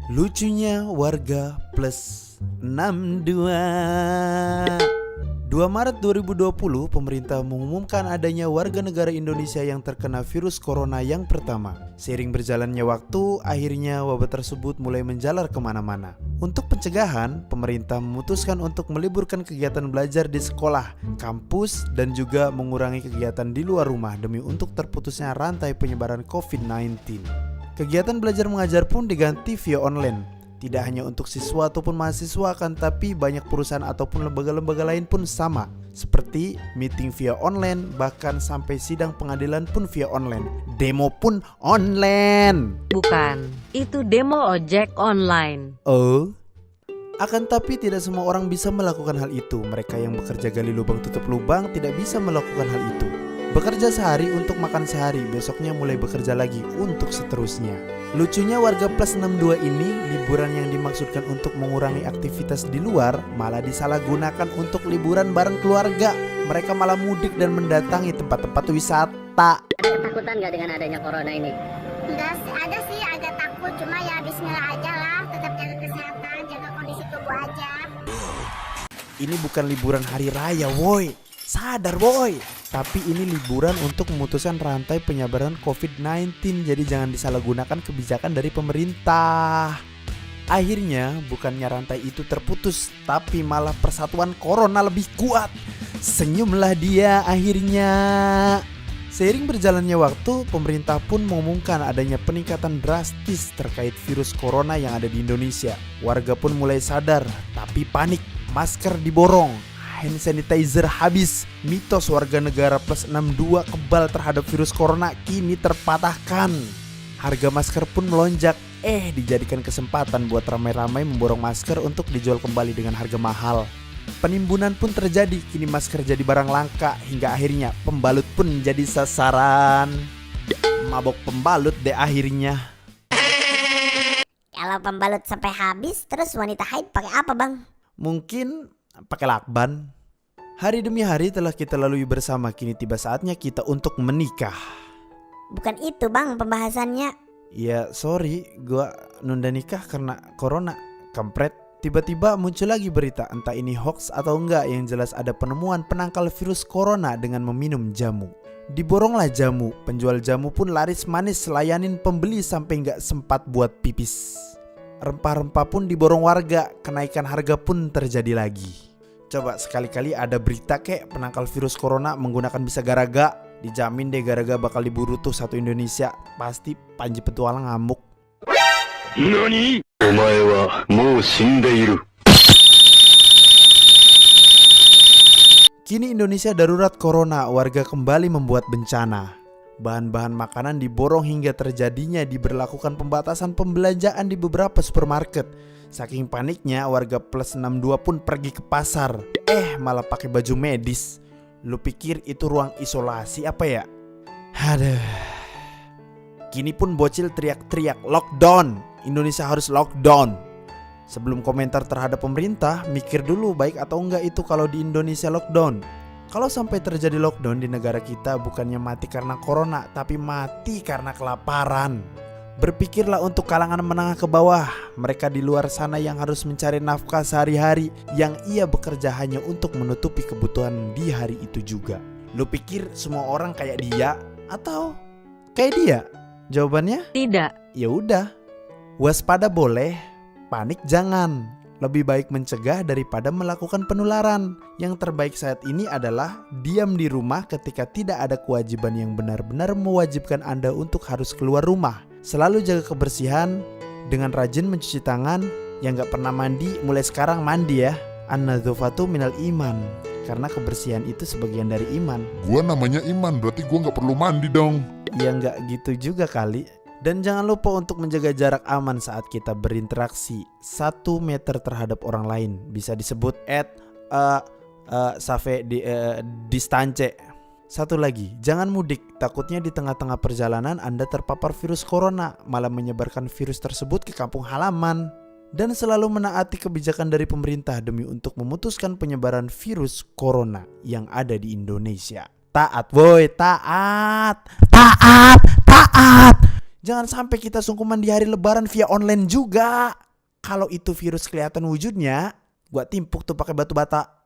Lucunya warga plus 62. 2 Maret 2020, pemerintah mengumumkan adanya warga negara Indonesia yang terkena virus corona yang pertama. Seiring berjalannya waktu, akhirnya wabah tersebut mulai menjalar kemana-mana. Untuk pencegahan, pemerintah memutuskan untuk meliburkan kegiatan belajar di sekolah, kampus, dan juga mengurangi kegiatan di luar rumah demi untuk terputusnya rantai penyebaran COVID-19. Kegiatan belajar mengajar pun diganti via online. Tidak hanya untuk siswa ataupun mahasiswa kan, tapi banyak perusahaan ataupun lembaga-lembaga lain pun sama. Seperti meeting via online, bahkan sampai sidang pengadilan pun via online. Demo pun online. Bukan, itu demo ojek online. Oh, akan tapi tidak semua orang bisa melakukan hal itu. Mereka yang bekerja gali lubang tutup lubang tidak bisa melakukan hal itu. Bekerja sehari untuk makan sehari, besoknya mulai bekerja lagi untuk seterusnya. Lucunya warga plus 62 ini, liburan yang dimaksudkan untuk mengurangi aktivitas di luar malah disalahgunakan untuk liburan bareng keluarga. Mereka malah mudik dan mendatangi tempat-tempat wisata. Ada ketakutan gak dengan adanya corona ini? Enggak ada sih, agak takut, cuma ya bismillah aja lah, tetap jaga kesehatan, jaga kondisi tubuh aja. Ini bukan liburan hari raya, woi. Sadar, woi. Tapi ini liburan untuk memutuskan rantai penyebaran COVID-19. Jadi jangan disalahgunakan kebijakan dari pemerintah. Akhirnya bukannya rantai itu terputus, tapi malah persatuan corona lebih kuat. Senyumlah dia akhirnya. Seiring berjalannya waktu, pemerintah pun mengumumkan adanya peningkatan drastis terkait virus corona yang ada di Indonesia. Warga pun mulai sadar, tapi panik. Masker diborong, hand sanitizer habis. Mitos warga negara plus 62 kebal terhadap virus corona kini terpatahkan. Harga masker pun melonjak. Dijadikan kesempatan buat ramai-ramai memborong masker untuk dijual kembali dengan harga mahal. Penimbunan pun terjadi, kini masker jadi barang langka. Hingga akhirnya pembalut pun jadi sasaran. Mabok pembalut deh akhirnya. Kalau pembalut sampai habis, terus wanita haid pakai apa, Bang? Mungkin pakai lakban. Hari demi hari telah kita lalui bersama, kini tiba saatnya kita untuk menikah. Bukan itu, Bang, pembahasannya. Ya sorry, gua nunda nikah karena corona. Kampret. Tiba-tiba muncul lagi berita, entah ini hoax atau enggak, yang jelas ada penemuan penangkal virus corona dengan meminum jamu. Diboronglah jamu, penjual jamu pun laris manis layanin pembeli sampai enggak sempat buat pipis. Rempah-rempah pun diborong warga, kenaikan harga pun terjadi lagi. Coba sekali-kali ada berita kek penangkal virus corona menggunakan bisa garaga. Dijamin deh garaga bakal diburu tuh satu Indonesia. Pasti Panji Petualang ngamuk. Nani? Omae wa mou shindeiru. Kini Indonesia darurat corona, warga kembali membuat bencana. Bahan-bahan makanan diborong hingga terjadinya diberlakukan pembatasan pembelanjaan di beberapa supermarket. Saking paniknya, warga plus 62 pun pergi ke pasar. Malah pakai baju medis. Lu pikir itu ruang isolasi apa ya? Aduh. Kini pun bocil teriak-teriak lockdown. Indonesia harus lockdown. Sebelum komentar terhadap pemerintah, mikir dulu baik atau enggak itu kalau di Indonesia lockdown. Kalau sampai terjadi lockdown di negara kita, bukannya mati karena corona, tapi mati karena kelaparan. Berpikirlah untuk kalangan menengah ke bawah. Mereka di luar sana yang harus mencari nafkah sehari-hari, yang ia bekerja hanya untuk menutupi kebutuhan di hari itu juga. Lu pikir semua orang kayak dia atau kayak dia? Jawabannya Tidak. ya udah. Waspada boleh, panik jangan. Lebih baik mencegah daripada melakukan penularan. Yang terbaik saat ini adalah diam di rumah ketika tidak ada kewajiban yang benar-benar mewajibkan Anda untuk harus keluar rumah. Selalu jaga kebersihan dengan rajin mencuci tangan. Yang gak pernah mandi, mulai sekarang mandi ya. An-nadzafatu minal iman. Karena kebersihan itu sebagian dari iman. Gua namanya Iman, berarti gua gak perlu mandi dong. Ya gak gitu juga kali. Dan jangan lupa untuk menjaga jarak aman saat kita berinteraksi. 1 meter terhadap orang lain. Bisa disebut save distance. Satu lagi, jangan mudik. Takutnya di tengah-tengah perjalanan Anda terpapar virus corona, malah menyebarkan virus tersebut ke kampung halaman. Dan selalu menaati kebijakan dari pemerintah demi untuk memutuskan penyebaran virus corona yang ada di Indonesia. Taat woi, taat. Taat. Jangan sampai kita sungkuman di hari lebaran via online juga. Kalau itu virus kelihatan wujudnya, gua timpuk tuh pakai batu bata.